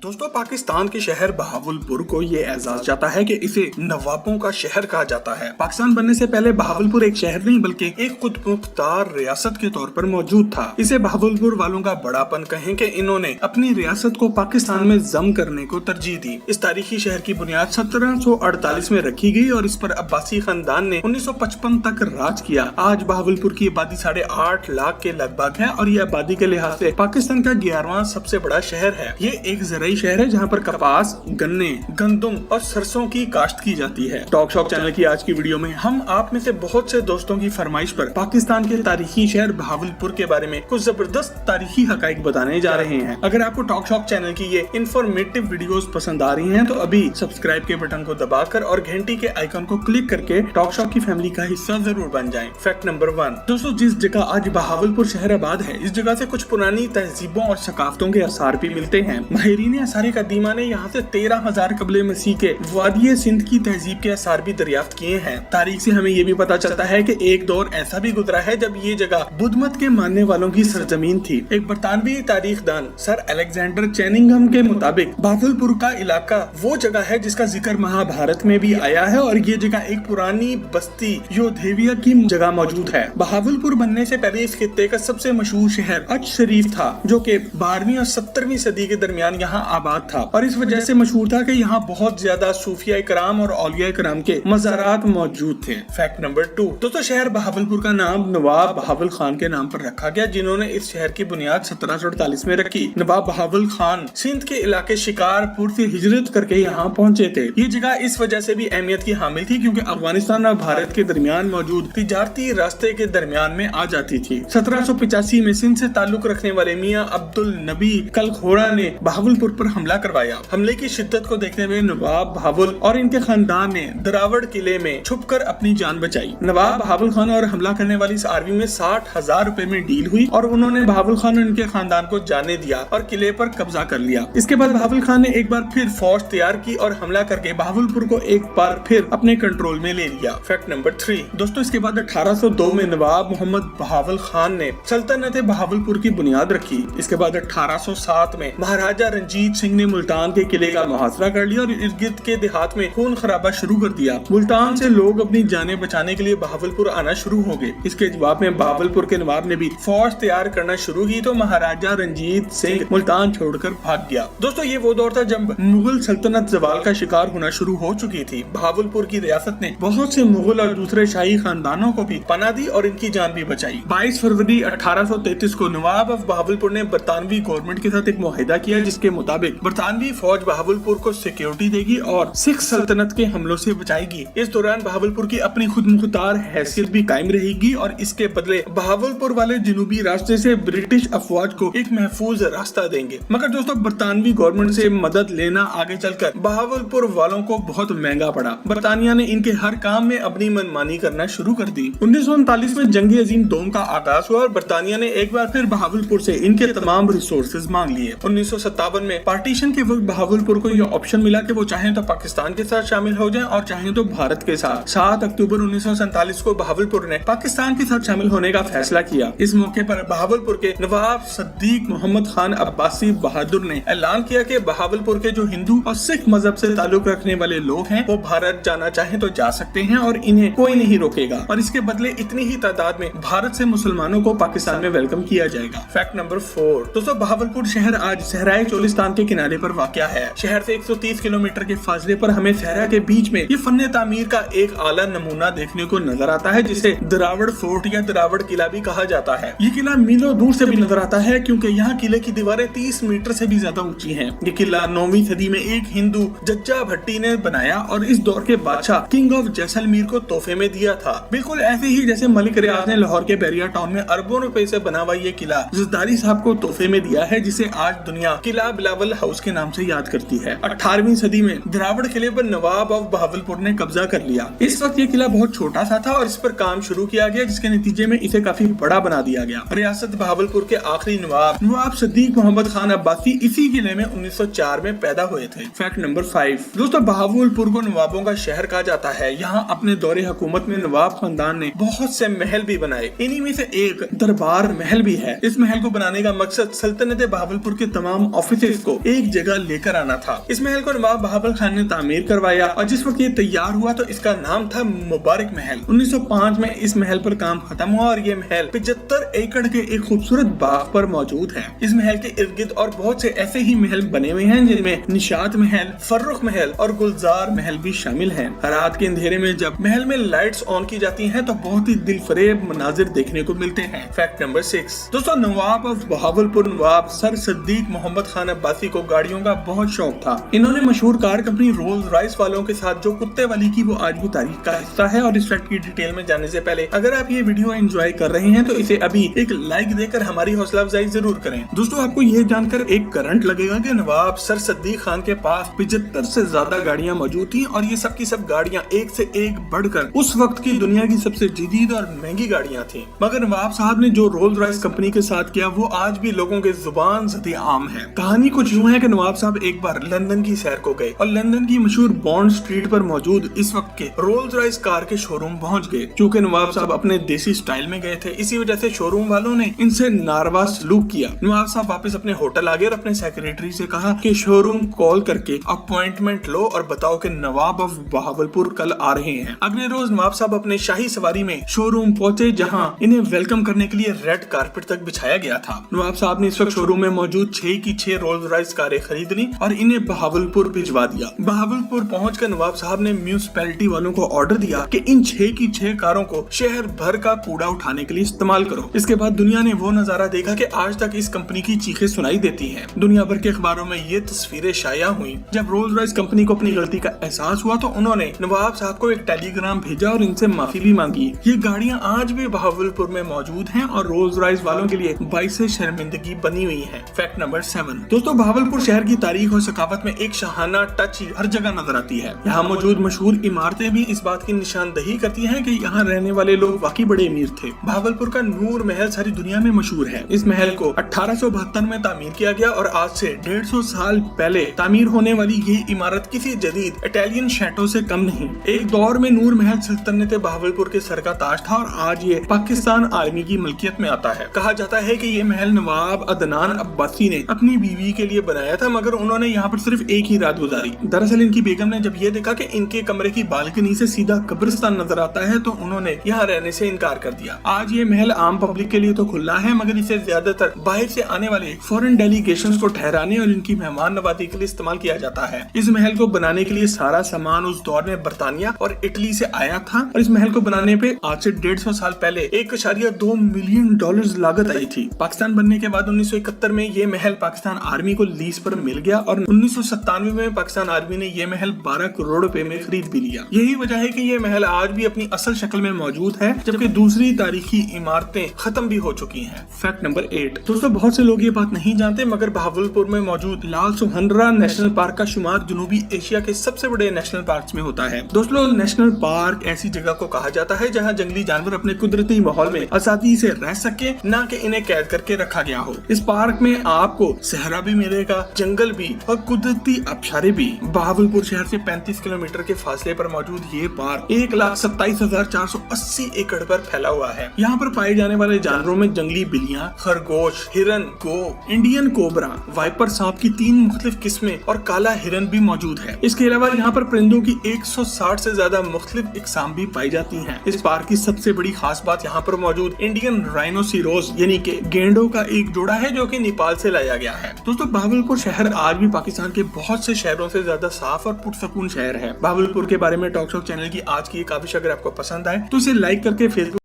दोस्तों, पाकिस्तान के शहर बहावलपुर को ये एजाज जाता है कि इसे नवाबों का शहर कहा जाता है। पाकिस्तान बनने से पहले बहावलपुर एक शहर नहीं बल्कि एक खुद मुख्तार रियासत के तौर पर मौजूद था। इसे बहावलपुर वालों का बड़ापन कहें कि इन्होंने अपनी रियासत को पाकिस्तान में जम करने को तरजीह दी। इस तारीखी शहर की बुनियाद 1748 में रखी गई और इस पर अब्बासी खानदान ने 1955 तक राज किया। आज बहावलपुर की आबादी 8.5 लाख के लगभग है और ये आबादी के लिहाज से पाकिस्तान का 11वां सबसे बड़ा शहर है। ये एक ज़राई शहर है जहाँ पर कपास, गन्ने, गंदुम और सरसों की काश्त की जाती है। टॉक शॉक चैनल की आज की वीडियो में हम आप में से बहुत से दोस्तों की फरमाइश पर पाकिस्तान के तारीखी शहर बहावलपुर के बारे में कुछ जबरदस्त तारीखी हकाइक बताने जा रहे हैं। अगर आपको टॉक शॉक चैनल की ये इन्फॉर्मेटिव वीडियोस पसंद आ रही हैं तो अभी सब्सक्राइब के बटन को दबाकर और घंटी के आइकन को क्लिक करके टॉक शॉक की फैमिली का हिस्सा जरूर बन जाएं। फैक्ट नंबर 1 दोस्तों, जिस जगह आज बहावलपुर शहर आबाद है इस जगह से कुछ पुरानी तहजीबों और सकाफतों के आसार भी मिलते हैं। माहिरीन आसार कदीमा ने यहाँ से 13,000 कबले मसीह के वादिये सिंध की तहजीब के आसार भी दरियाफ्त किए हैं। तारीख से हमें ये भी पता चलता है कि एक दौर ऐसा भी गुजरा है जब ये जगह बुद्ध मत के मानने वालों की सरजमीन थी। एक बरतानवी तारीखदान सर अलेक्जेंडर चैनिंगम के मुताबिक बहावलपुर का इलाका वो जगह है जिसका जिक्र महाभारत में भी आया है और ये जगह एक पुरानी बस्ती योधेविया की जगह मौजूद है। बहावलपुर बनने से पहले इस खित्ते का सबसे मशहूर शहर अच शरीफ था जो कि 12वीं और 17वीं सदी के दरमियान यहाँ आबाद था और इस वजह से मशहूर था कि यहाँ बहुत ज्यादा सूफिया कराम और औलिया कराम के मज़ारात मौजूद थे। फैक्ट नंबर 2 दोस्तों, शहर बहावलपुर का नाम नवाब बहावल खान के नाम पर रखा गया जिन्होंने इस शहर की बुनियाद 1748 में रखी। नवाब बहावल खान सिंध के इलाके शिकारपुर से हिजरत करके यहाँ पहुँचे थे। ये जगह इस वजह से भी अहमियत की हामिल थी क्योंकि अफगानिस्तान और भारत के दरमियान मौजूद तिजारती रास्ते के दरमियान में आ जाती थी। 1785 में सिंध से ताल्लुक रखने वाले मियाँ अब्दुल नबी कलखोड़ा ने बहावलपुर पर हमला करवाया। हमले की शिद्दत को देखते हुए नवाब बहावल और इनके खानदान ने दरावड़ किले में छुपकर अपनी जान बचाई। नवाब बहावल खान और हमला करने वाली इस आर्मी में 60,000 रुपए में डील हुई और उन्होंने बहावल खान और इनके खानदान को जाने दिया और किले पर कब्जा कर लिया। इसके बाद बहावल खान ने एक बार फिर फौज तैयार की और हमला करके बहावलपुर को एक बार फिर अपने कंट्रोल में ले लिया। फैक्ट नंबर 3 दोस्तों, इसके बाद 1802 में नवाब मोहम्मद बहावल खान ने सल्तनत बहावलपुर की बुनियाद रखी। इसके बाद 1807 में महाराजा रंजीत सिंह ने मुल्तान के किले का मुहासरा कर लिया और इर्द गिर्द के देहात में खून खराबा शुरू कर दिया। मुल्तान से लोग अपनी जानें बचाने के लिए बहावलपुर आना शुरू हो गए। इसके जवाब में बहावलपुर के नवाब ने भी फौज तैयार करना शुरू की तो महाराजा रंजीत सिंह मुल्तान छोड़कर भाग गया। दोस्तों, ये वो दौर था जब मुगल सल्तनत जवाल का शिकार होना शुरू हो चुकी थी। बहावलपुर की रियासत ने बहुत से मुगल और दूसरे शाही खानदानों को भी पनाह दी और इनकी जान भी बचाई। 22 फरवरी 1833 को नवाब ऑफ बहावलपुर ने बरतानवी गवर्नमेंट के साथ एक मुआहिदा किया जिसके मुताबिक बरतानवी फौज बहावलपुर को सिक्योरिटी देगी और सिख सल्तनत के हमलों से बचाएगी। इस दौरान बहावलपुर की अपनी खुद मुख्तार हैसियत भी कायम रहेगी और इसके बदले बहावलपुर वाले जनूबी रास्ते से ब्रिटिश अफवाज को एक महफूज रास्ता देंगे। मगर दोस्तों, बरतानवी गवर्नमेंट से मदद लेना आगे चलकर बहावलपुर वालों को बहुत महंगा पड़ा। बरतानिया ने इनके हर काम में अपनी मनमानी करना शुरू कर दी। 1939 में जंग अजीम दोम का आगाज हुआ और बरतानिया ने एक बार फिर बहावलपुर से इनके तमाम रिसोर्सेज मांग लिए। 1957 में पार्टीशन के वक्त बहावलपुर को यह ऑप्शन मिला कि वो चाहें तो पाकिस्तान के साथ शामिल हो जाएं और चाहें तो भारत के साथ। 7 अक्टूबर 1947 को बहावलपुर ने पाकिस्तान के साथ शामिल होने का फैसला किया। इस मौके पर बहावलपुर के नवाब सद्दीक मोहम्मद खान अब्बासी बहादुर ने ऐलान किया कि बहावलपुर के जो हिंदू और सिख मजहब से ताल्लुक रखने वाले लोग हैं वो भारत जाना चाहें तो जा सकते हैं और इन्हें कोई नहीं रोकेगा और इसके बदले इतनी ही तादाद में भारत से मुसलमानों को पाकिस्तान में वेलकम किया जाएगा। फैक्ट नंबर 4 दोस्तों, बहावलपुर शहर आज सहराए चोलिस्तान के किनारे पर वाक़या है। शहर से 130 किलोमीटर के फासले पर हमें सहरा के बीच में ये फन्ने तामीर का एक आला नमूना देखने को नजर आता है जिसे दरावड़ फोर्ट या दरावड़ किला भी कहा जाता है। ये किला मीलों दूर से भी नजर आता है क्योंकि यहाँ किले की दीवारें 30 मीटर से भी ज्यादा ऊंची हैं। ये किला 9वीं सदी में एक हिंदू जज्जा भट्टी ने बनाया और इस दौर के बादशाह किंग ऑफ जैसलमेर को तोहफे में दिया था। बिल्कुल ऐसे ही जैसे मलिक रियाज ने लाहौर के बैरिया टाउन में अरबों रुपए से बना हुआ ये किला जरदारी साहब को तोहफे में दिया है जिसे आज दुनिया किला बिलावल हाउस के नाम से याद करती है। 18वीं सदी में दरावड़ किले पर नवाब ऑफ बहावलपुर ने कब्जा कर लिया। इस वक्त ये किला बहुत छोटा सा था और इस पर काम शुरू किया गया जिसके नतीजे में इसे काफी बड़ा बना दिया गया। रियासत बहावलपुर के आखिरी नवाब सद्दीक मोहम्मद खान अब्बासी इसी किले में 1904 में पैदा हुए थे। फैक्ट नंबर 5 दोस्तों, बहावलपुर को नवाबों का शहर कहा जाता है। यहाँ अपने दौरे हुकूमत में नवाब खानदान ने बहुत से महल भी बनाए। इन्हीं में से एक दरबार महल भी है। इस महल को बनाने का मकसद सल्तनत बहावलपुर के तमाम ऑफिसेज को को एक जगह लेकर आना था। इस महल को नवाब बहावल खान ने तामीर करवाया और जिस वक्त ये तैयार हुआ तो इसका नाम था मुबारक महल। 1905 में इस महल पर काम खत्म हुआ और ये महल 75 एकड़ के एक खूबसूरत बाग पर मौजूद है। इस महल के इर्द गिर्द और बहुत से ऐसे ही महल बने हुए हैं जिनमें निशात महल, फर्रुख महल और गुलजार महल भी शामिल हैं। रात के अंधेरे में जब महल में लाइट्स ऑन की जाती हैं तो बहुत ही दिलफरेब मनाजिर देखने को मिलते हैं। फैक्ट नंबर 6 दोस्तों, नवाब ऑफ बहावलपुर नवाब सर सद्दीक मोहम्मद खान अब्बासी को गाड़ियों का बहुत शौक था। इन्होंने मशहूर कार कंपनी रोल्स रॉयस वालों के साथ जो कुत्ते वाली की वो आज भी तारीख का हिस्सा है। और इस फैक्ट की डिटेल में जाने से पहले अगर आप ये वीडियो एंजॉय कर रहे हैं तो इसे अभी एक लाइक देकर हमारी हौसला अफजाई जरूर करें। दोस्तों, आपको ये जानकर एक करंट लगेगा कि नवाब सर सद्दीक खान के पास 75 से ज्यादा गाड़ियां मौजूद थी और ये सब की सब गाड़ियां एक से एक बढ़कर उस वक्त की दुनिया की सबसे जदीद और महंगी गाड़ियां थी। मगर नवाब साहब ने जो रोल्स रॉयस कंपनी के साथ किया वो आज भी लोगों के जुबान ज़द आम है। कहानी कुछ यूं है कि नवाब साहब एक बार लंदन की सैर को गए और लंदन की मशहूर बॉन्ड स्ट्रीट पर मौजूद इस वक्त के रोल्स रॉयस कार के शोरूम पहुंच गए। क्योंकि नवाब साहब अपने देसी स्टाइल में गए थे, इसी वजह से शोरूम वालों ने इनसे नारवा सलूक किया। नवाब साहब वापस अपने होटल आ गए और अपने सेक्रेटरी से कहा कि शोरूम कॉल करके अपॉइंटमेंट लो और बताओ कि नवाब ऑफ बहावलपुर कल आ रहे हैं। अगले रोज नवाब साहब अपने शाही सवारी में शोरूम पहुंचे जहां इन्हें वेलकम करने के लिए रेड कारपेट तक बिछाया गया था। नवाब साहब ने इस वक्त शोरूम में मौजूद 6 की 6 रोल्स रॉयस कारें खरीद ली और इन्हें बहावलपुर भिजवा दिया। बहावलपुर पहुंचकर नवाब साहब ने म्यूनिसिपैलिटी वालों को ऑर्डर दिया कि इन 6 की 6 कारों को शहर भर का कूड़ा उठाने के लिए इस्तेमाल करो। इसके बाद दुनिया ने वो नजारा देखा कि आज तक इस कंपनी की चीखें सुनाई देती हैं। दुनिया भर के अखबारों में ये तस्वीरें शाया हुई। जब रोल्स रॉयस कंपनी को अपनी गलती का एहसास हुआ तो उन्होंने नवाब साहब को एक टेलीग्राम भेजा और इनसे माफी भी मांगी। ये गाड़ियां आज भी बहावलपुर में मौजूद हैं और रोल्स रॉयस वालों के लिए बाइस शर्मिंदगी बनी हुई है। फैक्ट नंबर 7 दोस्तों, बहावलपुर शहर की तारीख और सकाफत में एक शाहाना टच हर जगह नजर आती है। यहाँ मौजूद मशहूर इमारतें भी इस बात की निशानदही करती हैं कि यहाँ रहने वाले लोग वाकई बड़े अमीर थे। बहावलपुर का नूर महल सारी दुनिया में मशहूर है। इस महल को 1872 में तामीर किया गया और आज से 150 साल पहले तामीर होने वाली ये इमारत किसी जदीद इटालियन शैटो से कम नहीं। एक दौर में नूर महल सल्तनत बहावलपुर के सर का ताज था और आज ये पाकिस्तान आर्मी की मलकियत में आता है। कहा जाता है कि ये महल नवाब अदनान अब्बासी ने अपनी बीवी के लिए बनाया था, मगर उन्होंने यहाँ पर सिर्फ एक ही रात गुजारी। दरअसल इनकी बेगम ने जब ये देखा कि इनके कमरे की बालकनी से सीधा कब्रिस्तान नजर आता है तो उन्होंने यहाँ रहने से इनकार कर दिया। आज ये महल आम पब्लिक के लिए तो खुला है, मगर इसे ज्यादातर बाहर से आने वाले फॉरेन डेलीगेशंस को ठहराने और इनकी मेहमान नवाजी के लिए इस्तेमाल किया जाता है। इस महल को बनाने के लिए सारा सामान उस दौर में बर्तानिया और इटली से आया था और इस महल को बनाने पे आज से 150 साल पहले 1.2 मिलियन डॉलर्स लागत आई थी। पाकिस्तान बनने के बाद 1971 में ये महल पाकिस्तान आर्मी को लीज पर मिल गया और 1997 में पाकिस्तान आर्मी ने ये महल 12 करोड़ रुपए में खरीद भी लिया। यही वजह है कि ये महल आज भी अपनी असल शक्ल में मौजूद है, जबकि दूसरी तारीखी इमारतें खत्म भी हो चुकी हैं। फैक्ट नंबर 8 दोस्तों, बहुत से लोग ये बात नहीं जानते मगर बहावलपुर में मौजूद लाल सुहनरा नेशनल पार्क का शुमार जनूबी एशिया के सबसे बड़े नेशनल पार्क में होता है। दोस्तों, नेशनल पार्क ऐसी जगह को कहा जाता है जहाँ जंगली जानवर अपने कुदरती माहौल में आजादी से रह सके, न कि इन्हें कैद करके रखा गया हो। इस पार्क में आपको सहरा भी मिलेगा, जंगल भी और कुदरती आबशारें भी। बहावलपुर शहर से 35 किलोमीटर के फासले पर मौजूद ये पार्क 1,27,480 एकड़ पर फैला हुआ है। यहाँ पर पाए जाने वाले जानवरों में जंगली बिल्लियाँ, खरगोश, हिरन, गो, इंडियन कोबरा, वाइपर सांप की 3 मुख्तलिफ किस्में और काला हिरन भी मौजूद है। इसके अलावा यहाँ पर परिंदों की 160 से ज्यादा मुख्तलिफ इकसाम भी पाई जाती हैं। इस पार्क की सबसे बड़ी खास बात यहाँ पर मौजूद इंडियन राइनोसिरोस यानी कि गेंडों का एक जोड़ा है जो कि नेपाल से लाया गया है। दोस्तों, बहावलपुर शहर आज भी पाकिस्तान के बहुत से शहरों से ज्यादा साफ और पुरसकून शहर है। बहावलपुर के बारे में टॉक शॉक चैनल की आज की ये काविश अगर आपको पसंद आए तो इसे लाइक करके फेसबुक